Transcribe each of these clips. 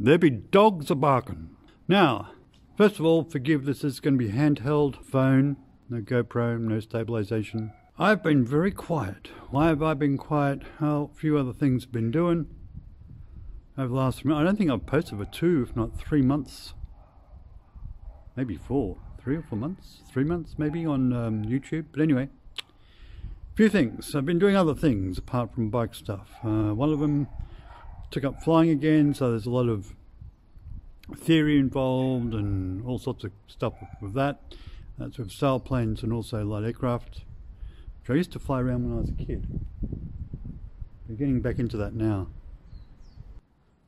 there be dogs a-barking. Now, first of all, forgive this is going to be handheld phone, no GoPro, no stabilization. I've been very quiet. Why have I been quiet? Well, a few other things I've been doing over the last, I don't think I've posted for 2, if not 3 months. Maybe 4, 3 or 4 months, 3 months maybe on YouTube. But anyway, a few things. I've been doing other things apart from bike stuff. One of them took up flying again, so there's a lot of theory involved and all sorts of stuff with that. That's with sailplanes and also light aircraft, which I used to fly around when I was a kid. We're getting back into that now.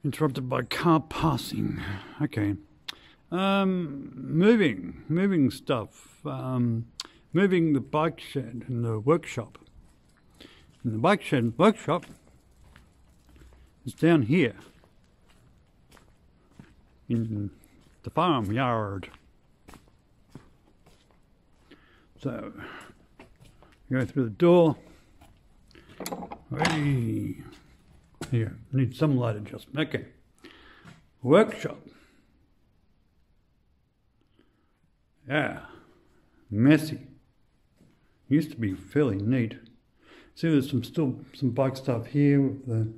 Interrupted by car passing. Okay. Moving stuff. Moving the bike shed and the workshop. And the bike shed and workshop is down here in the farmyard. So, go through the door. Hey. Here, I need some light adjustment. Okay. Workshop. Yeah. Messy. Used to be fairly neat. See, there's still some bike stuff here with the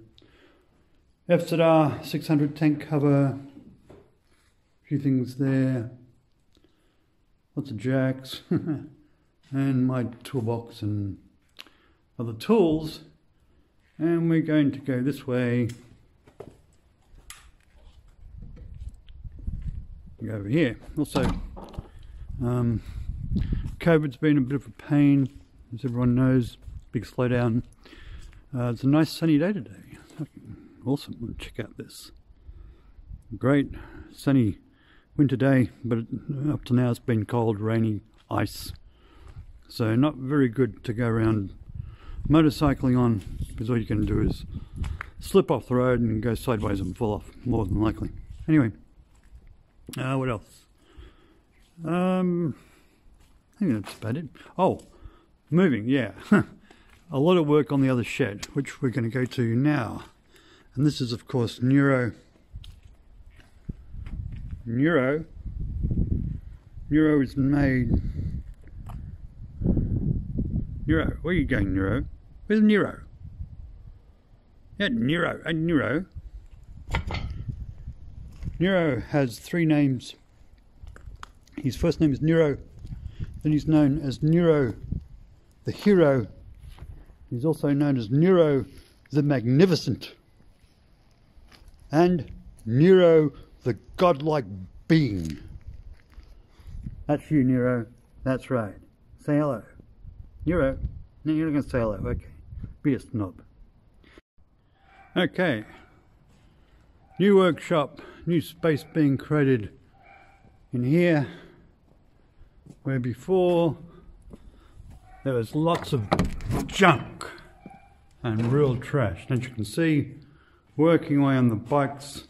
FZR 600 tank cover. A few things there. Lots of jacks. And my toolbox and other tools. And we're going to go this way. Go over here. Also, COVID's been a bit of a pain, as everyone knows. Big slowdown. It's a nice sunny day today. Awesome. Check out this. Great sunny winter day, but up to now it's been cold, rainy, ice. So not very good to go around motorcycling on, because all you can do is slip off the road and go sideways and fall off, more than likely. Anyway, what else? I think that's about it. Oh, moving, yeah. A lot of work on the other shed, which we're going to go to now. And this is, of course, Neuro. Neuro is made. Neuro, where are you going, Neuro? Where's Nero? Yeah, Nero. Nero. Nero has 3 names. His first name is Nero. Then he's known as Nero the Hero. He's also known as Nero the Magnificent. And Nero the Godlike Being. That's you, Nero. That's right. Say hello. Nero. No, you're not going to say hello. Okay. Be a snob. Okay. New workshop. New space being created in here. Where before there was lots of junk and real trash. And as you can see, working away on the bikes.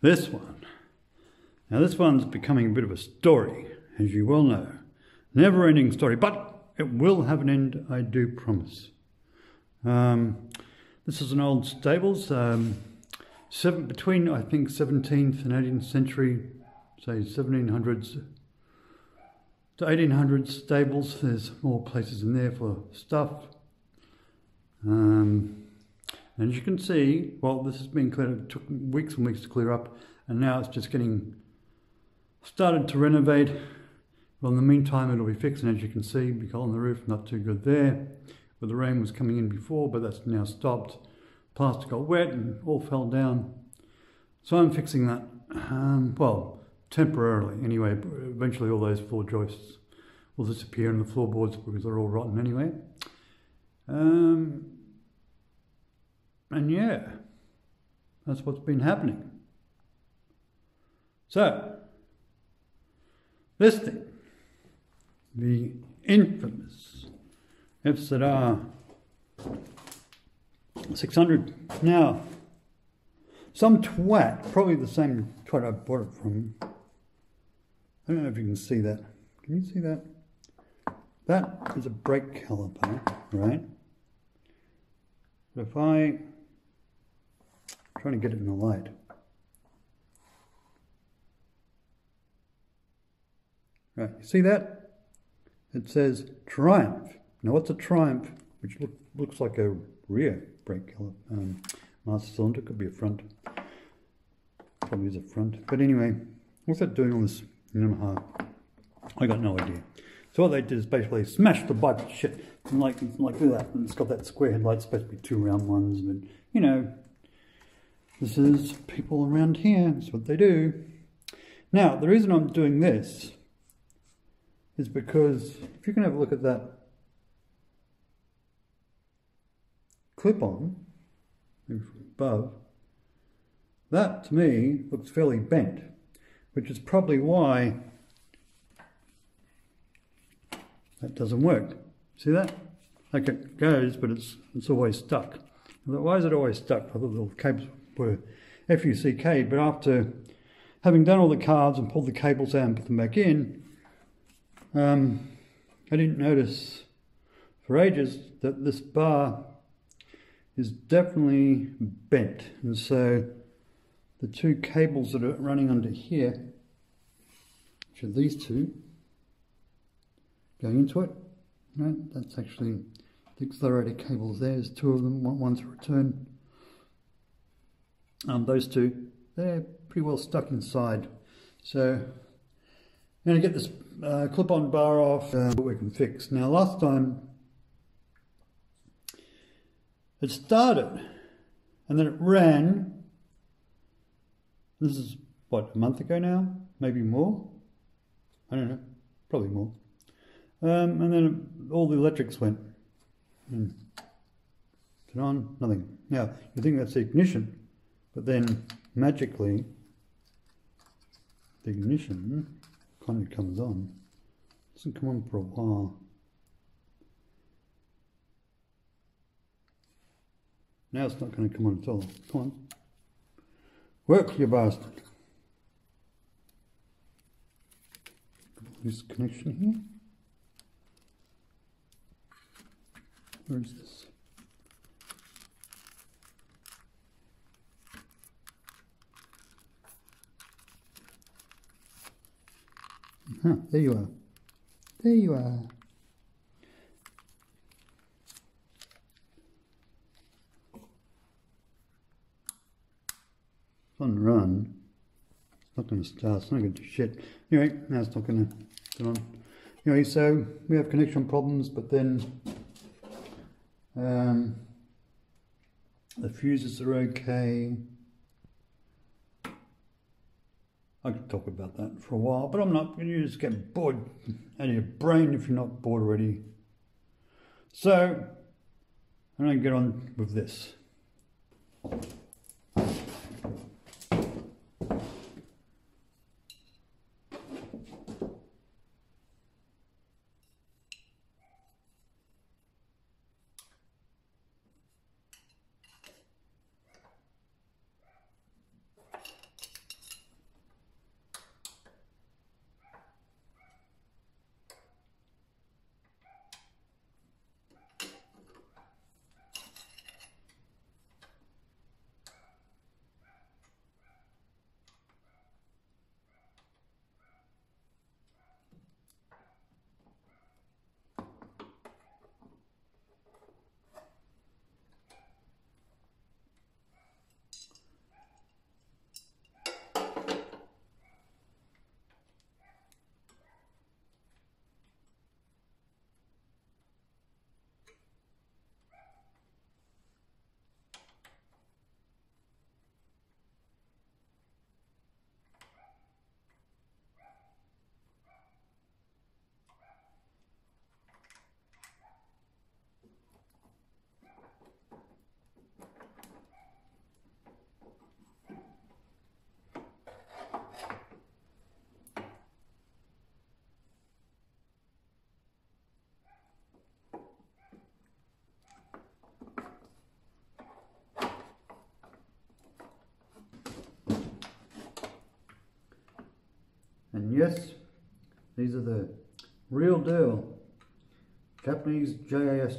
This one. Now this one's becoming a bit of a story, as you well know. Never-ending story, but it will have an end, I do promise. This is an old stables, between I think 17th and 18th century, say 1700s to 1800s stables. There's more places in there for stuff. And as you can see, well, this has been cleared. It took weeks and weeks to clear up, and now it's just getting started to renovate. Well, in the meantime, it'll be fixed, and as you can see, the hole in the roof, not too good there. Where the rain was coming in before, but that's now stopped. Plaster got wet and all fell down. So I'm fixing that, well, temporarily anyway. But eventually all those floor joists will disappear and the floorboards, because they're all rotten anyway. And yeah, that's what's been happening. So, this thing, the infamous FZR 600. Now, some twat, probably the same twat I bought it from. I don't know if you can see that. Can you see that? That is a brake caliper, right? But if I'm trying to get it in the light. Right, you see that? It says Triumph. Now what's a Triumph? Which looks like a rear brake master cylinder, could be a front. Probably is a front. But anyway, what's that doing on this Yamaha? I got no idea. So what they did is basically smash the bike to shit. And like that. And it's got that square headlight, it's supposed to be 2 round ones, but you know, this is people around here, that's what they do. Now, the reason I'm doing this is because if you can have a look at that clip-on above, that to me looks fairly bent, which is probably why that doesn't work. See that? Like it goes, but it's always stuck. Why is it always stuck? I thought the cables were FUCK, but after having done all the cards and pulled the cables out and put them back in, I didn't notice for ages that this bar is definitely bent. And so the 2 cables that are running under here, which are these 2, going into it, right? That's actually the accelerator cables there. There's 2 of them, one's a return. Those 2, they're pretty well stuck inside. So I'm going to get this clip-on bar off, what we can fix. Now last time it started and then it ran. This is what, a month ago now? Maybe more? I don't know, probably more. And then all the electrics went. Turn on, nothing. Now, you think that's the ignition, but then magically the ignition kind of comes on. It doesn't come on for a while. Now it's not going to come on at all. Come on. Work, you bastard. This connection here. Where is this? There you are. There you are. It's on run. It's not going to start. It's not going to do shit. Anyway, now it's not going to turn on. Anyway, so we have connection problems, but then the fuses are okay. I could talk about that for a while, but I'm not. You just get bored out of your brain if you're not bored already. So I'm going to get on with this. And yes, these are the real deal Japanese JAS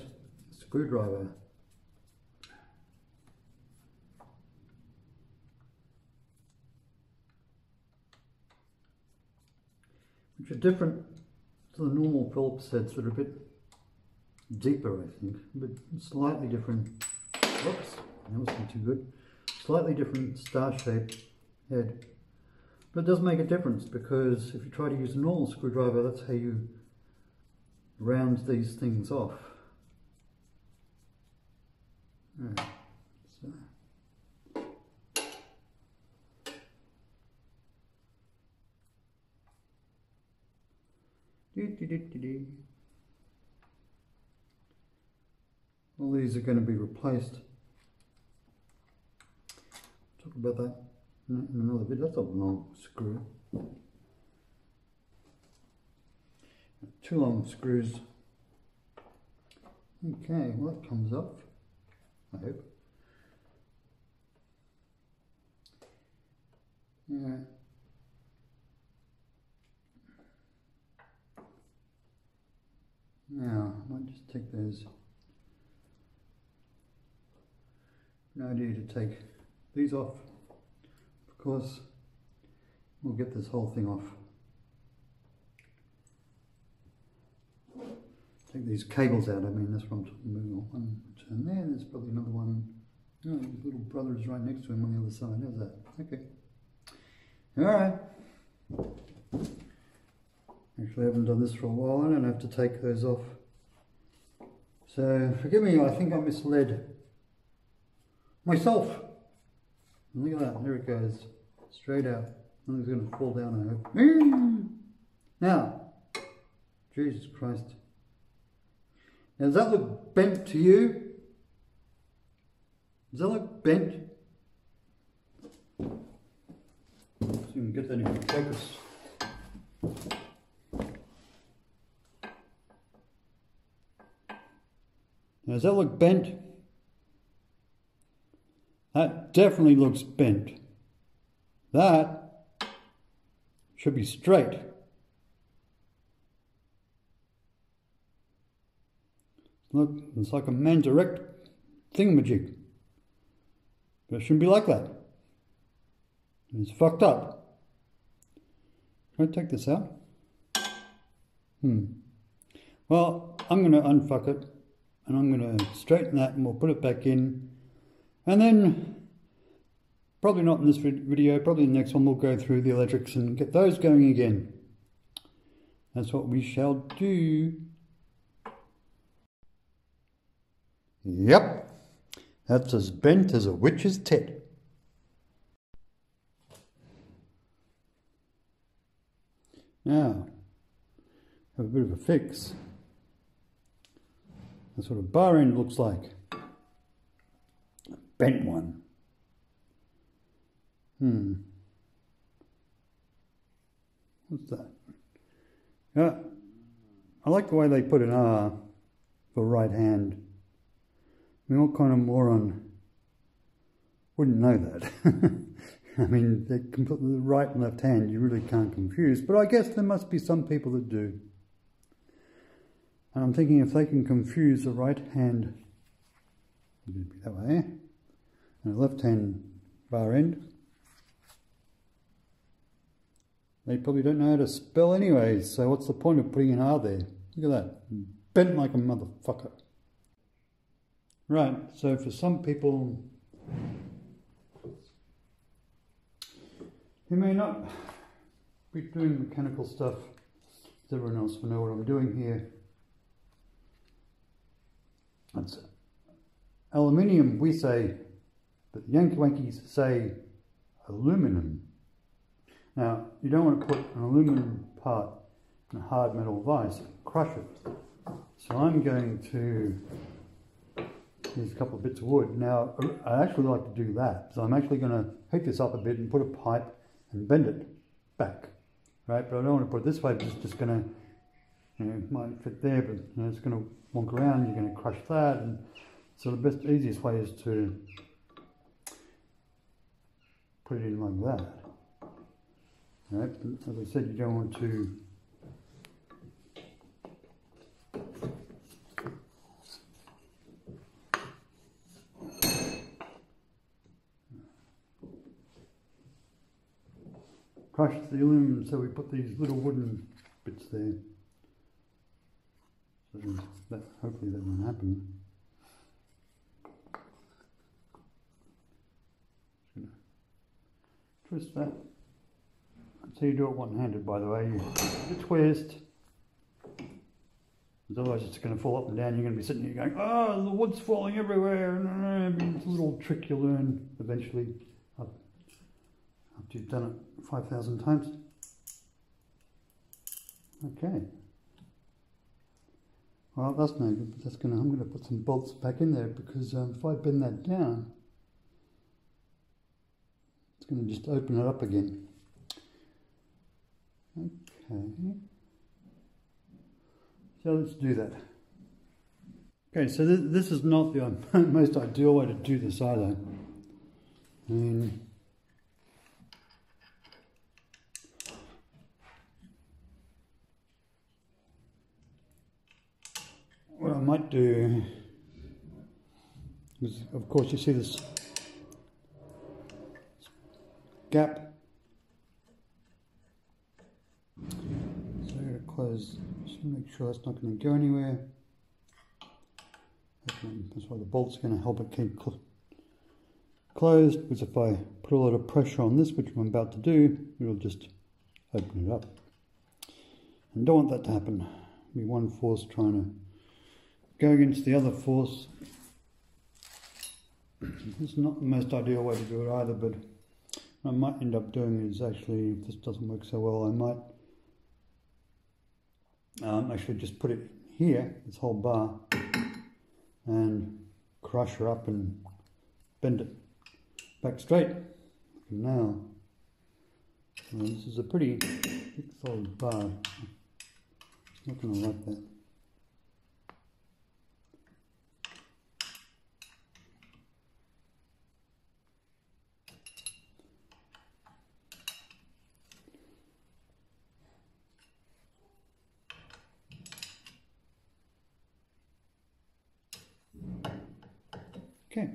screwdriver. which are different to the normal Phillips heads that are a bit deeper, I think, but slightly different. Whoops, that wasn't too good. Slightly different star-shaped head. But it does make a difference, because if you try to use a normal screwdriver, that's how you round these things off. Right, so. All these are going to be replaced. Talk about that in another bit. That's a long screw. 2 long screws. Okay, well that comes off, I hope. Yeah. Now, I might just take those. No idea to take these off, because we'll get this whole thing off. Take these cables out, I mean, that's what I'm talking about. One turn there, there's probably another one. Oh, his little brother is right next to him on the other side. How's that? Okay. Alright. Actually, I haven't done this for a while. I don't have to take those off. So, forgive me, I think I misled myself. Look at that, there it goes. Straight out. Nothing's going to fall down, I hope. Now, Jesus Christ. Now, does that look bent to you? Does that look bent? So you can get that into focus. Now, does that look bent? That definitely looks bent. That should be straight. Look, it's like a man direct thingamajig. But it shouldn't be like that. It's fucked up. Can I take this out? Well, I'm going to unfuck it, and I'm going to straighten that, and we'll put it back in. And then, probably not in this video, probably in the next one, we'll go through the electrics and get those going again. That's what we shall do. Yep, that's as bent as a witch's tit. Now, have a bit of a fix. That's what a bar end looks like. A bent one. What's that? Yeah, I like the way they put an R for right hand. I mean, what kind of moron wouldn't know that? I mean, they can put the right and left hand, you really can't confuse. But I guess there must be some people that do. And I'm thinking if they can confuse the right hand, it'd be that way, and a left hand bar end, they probably don't know how to spell anyway, so what's the point of putting an R there? Look at that, bent like a motherfucker. Right, so for some people who may not be doing mechanical stuff, everyone else will know what I'm doing here. It's aluminium, we say, but the Yankee Wankies say aluminum. Now, you don't want to put an aluminum part in a hard metal vise and crush it. So I'm going to use a couple of bits of wood. Now, I actually like to do that. So I'm actually going to heat this up a bit and put a pipe and bend it back. Right, but I don't want to put it this way, because it's just going to, you know, it might fit there, but you know, it's going to wonk around, you're going to crush that. And so the best, easiest way is to put it in like that. Right, but as I said, you don't want to crush the aluminum, so we put these little wooden bits there. So that, hopefully that won't happen. Twist that. That's how you do it one-handed, by the way. You twist. Otherwise it's going to fall up and down. You're going to be sitting here going, oh, the wood's falling everywhere. It's a little trick you learn eventually after you've done it 5,000 times. Okay. Well, that's no good, but I'm going to put some bolts back in there because if I bend that down, it's going to just open it up again. Okay. So let's do that. Okay, so this is not the most ideal way to do this either. What I might do is, of course, you see this gap. So I'm going to close, just to make sure it's not going to go anywhere. Okay, that's why the bolt's going to help it keep closed, because if I put a lot of pressure on this, which I'm about to do, it'll just open it up. And don't want that to happen. Be one force trying to go against the other force. This is not the most ideal way to do it either, but what I might end up doing is actually, if this doesn't work so well, I might actually just put it here, this whole bar, and crush her up and bend it back straight. Now, this is a pretty thick solid bar. It's not going to like that. Okay.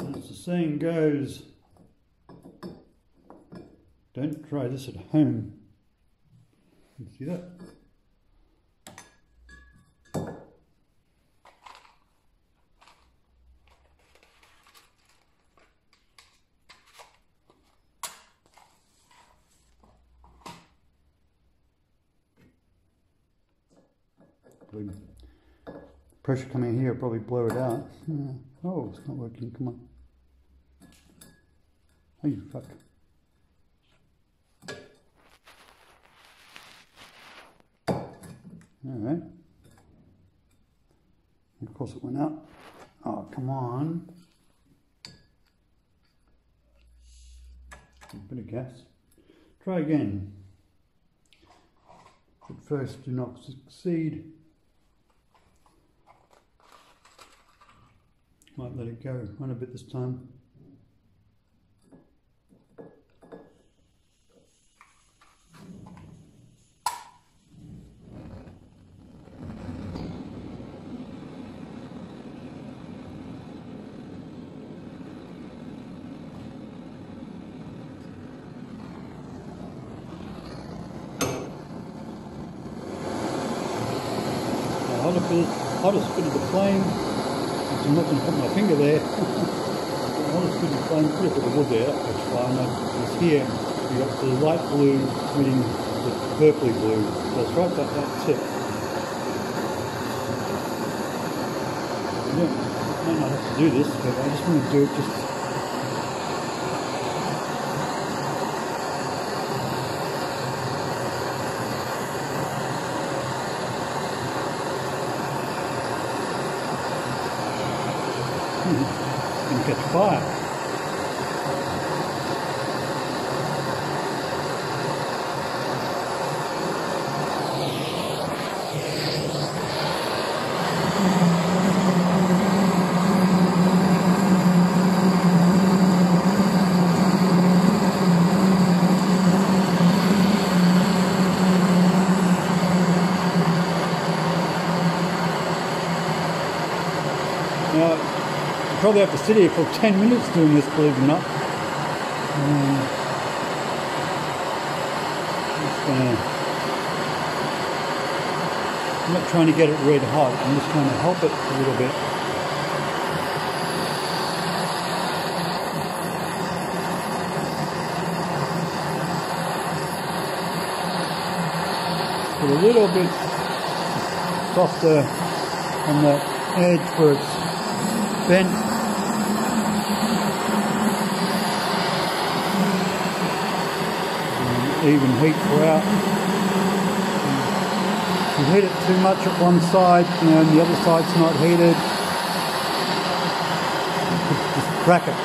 As the saying goes, don't try this at home. You see that? Pressure coming here will probably blow it out. Oh, it's not working. Come on. Oh, you fuck. Alright. Of course it went out. Oh, come on. A bit of gas. Try again. At first, do not succeed. Might let it go, run a bit this time. Hottest bit of the flame. I'm not going to put my finger there. The hottest bit of the flame, put a bit of wood there, that's fine. It's here, you've got the light blue meeting the purpley blue. So it's right at that tip. I might not have to do this, but I just want to do it just. And catch fire. probably have to sit here for 10 minutes doing this, believe it or not. I'm not trying to get it red hot, I'm just trying to help it a little bit. Put a little bit softer on the edge where it's bent. And even heat throughout. If you heat it too much at one side, and the other side's not heated, just crack it.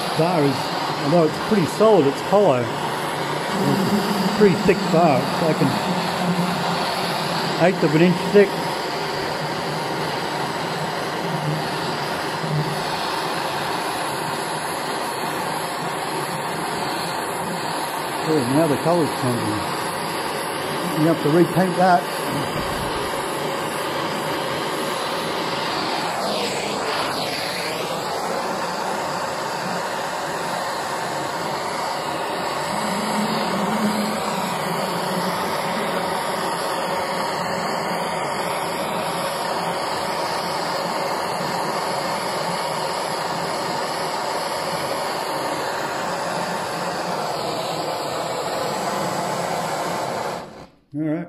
This bar is, although it's pretty solid, it's hollow. It's a pretty thick bar. It's like an 1/8 of an inch thick. Oh, now the colour's changing. You have to repaint that. All right.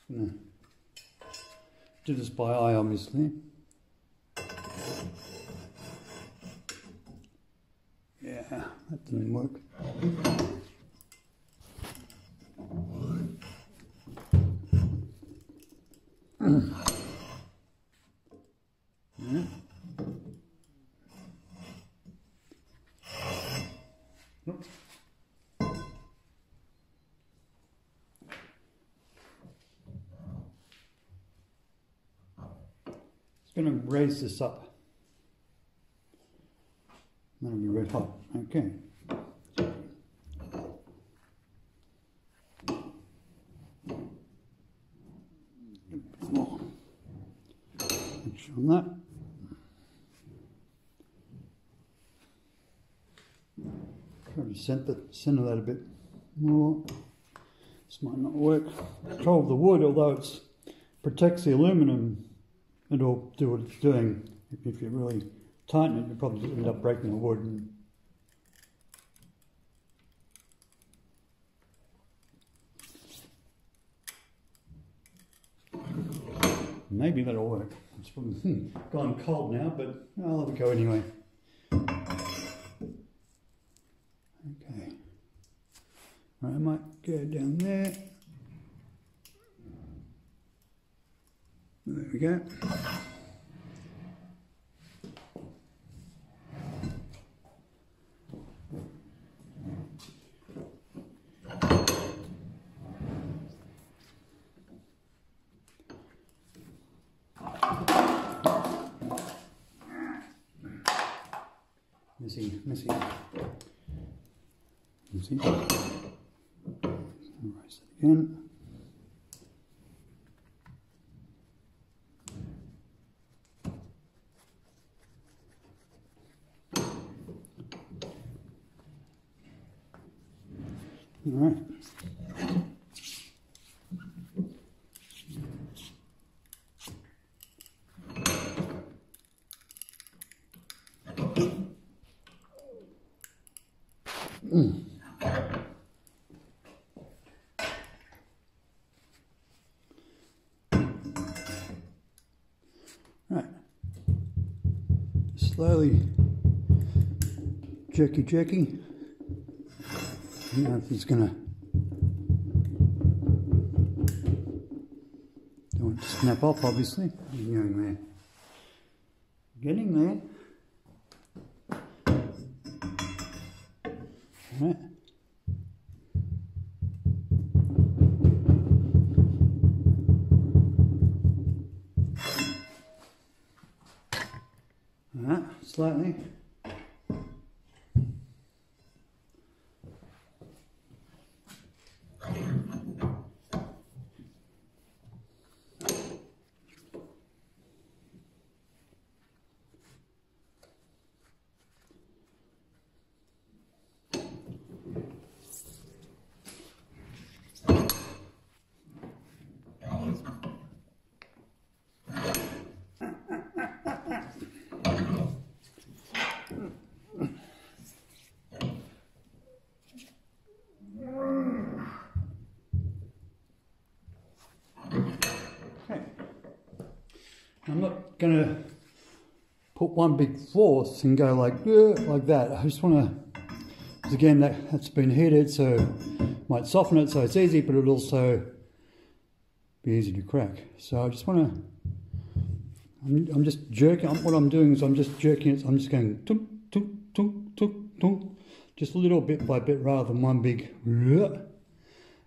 Gonna do this by eye, obviously. Yeah, that didn't work. Yeah. Oops. Just going to raise this up. That'll be red hot. Okay. More. On that. Try to center that a bit more. This might not work. Control of the wood, although it protects the aluminum, it'll do what it's doing. If you really tighten it, you'll probably end up breaking the wood. And maybe that'll work. It's probably gone cold now, but I'll have a go anyway. Okay. Right, I might go down there. There we go. Messy. Raise it again. All right. Right. Slowly jerky. Now if it's gonna don't want it to snap off, obviously. Going there. Getting there. All right. slightly. I'm not going to put one big force and go like that. I just want to, because again that's been heated, so it might soften it so it's easy, but it'll also be easy to crack. So I just want to, I'm just jerking, what I'm doing is I'm just jerking it, I'm just going tunk, tunk, tunk, tunk, tunk, just a little bit by bit rather than one big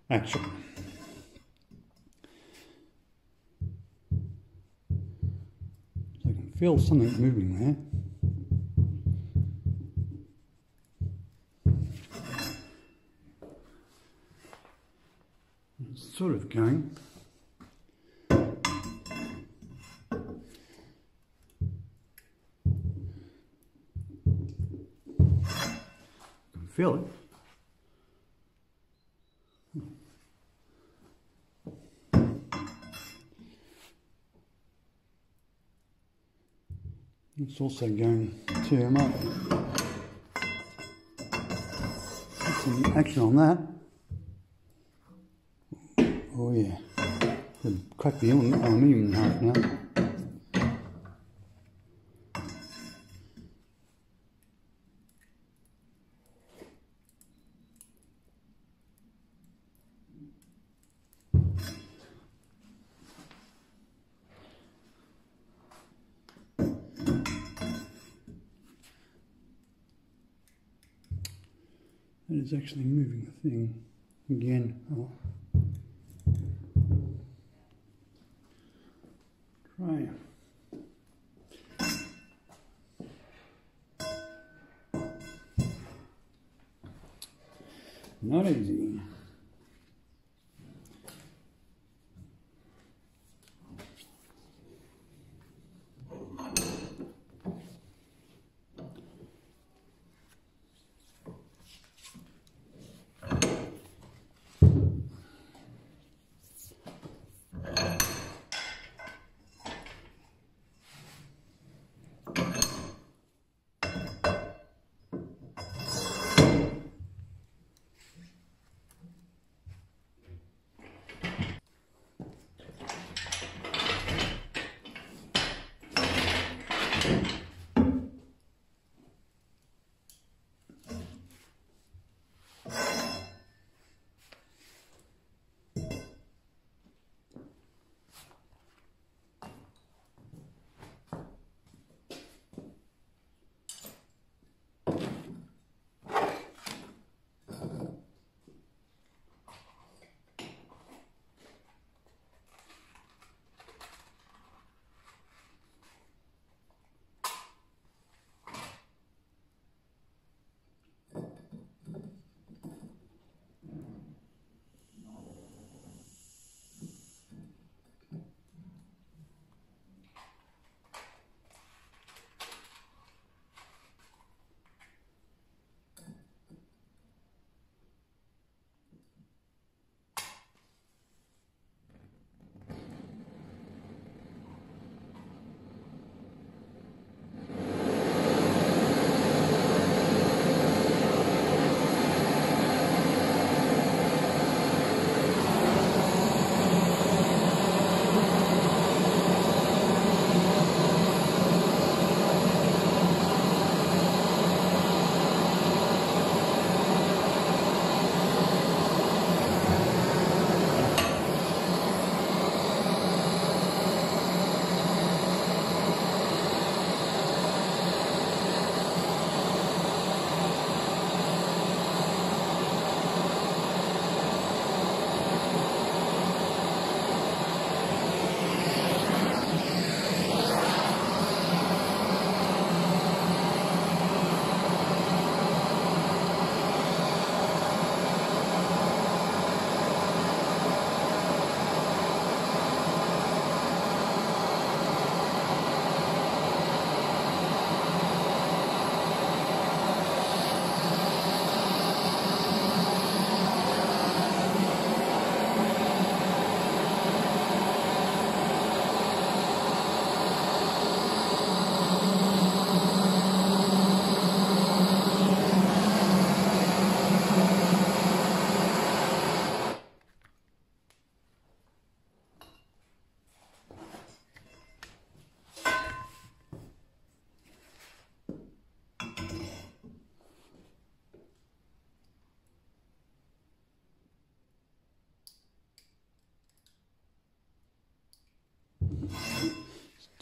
action. Feel something moving there. It's sort of going. I can feel it. It's also going to, I might put some action on that. Oh yeah, could crack the aluminium in half now. It is actually moving the thing again. Oh. Try. Not easy.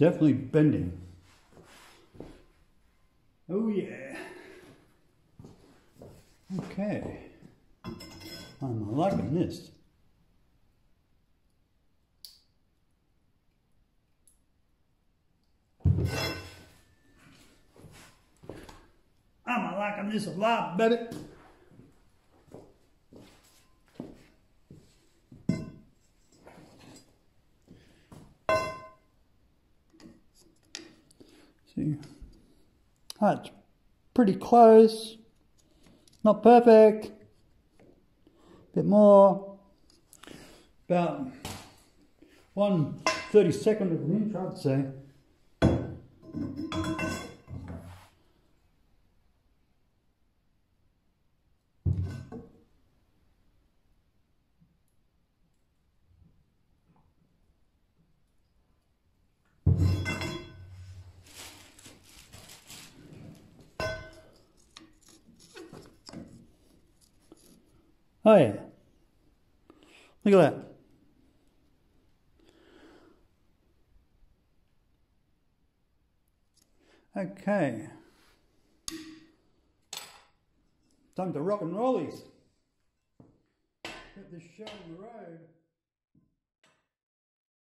Definitely bending. Oh yeah. Okay. I'm liking this. I'm liking this a lot, baby. See, that's pretty close. Not perfect. Bit more. About 1/32 of an inch, I'd say. Oh yeah. Look at that. Okay. Time to rock and roll these. Get this show on the road.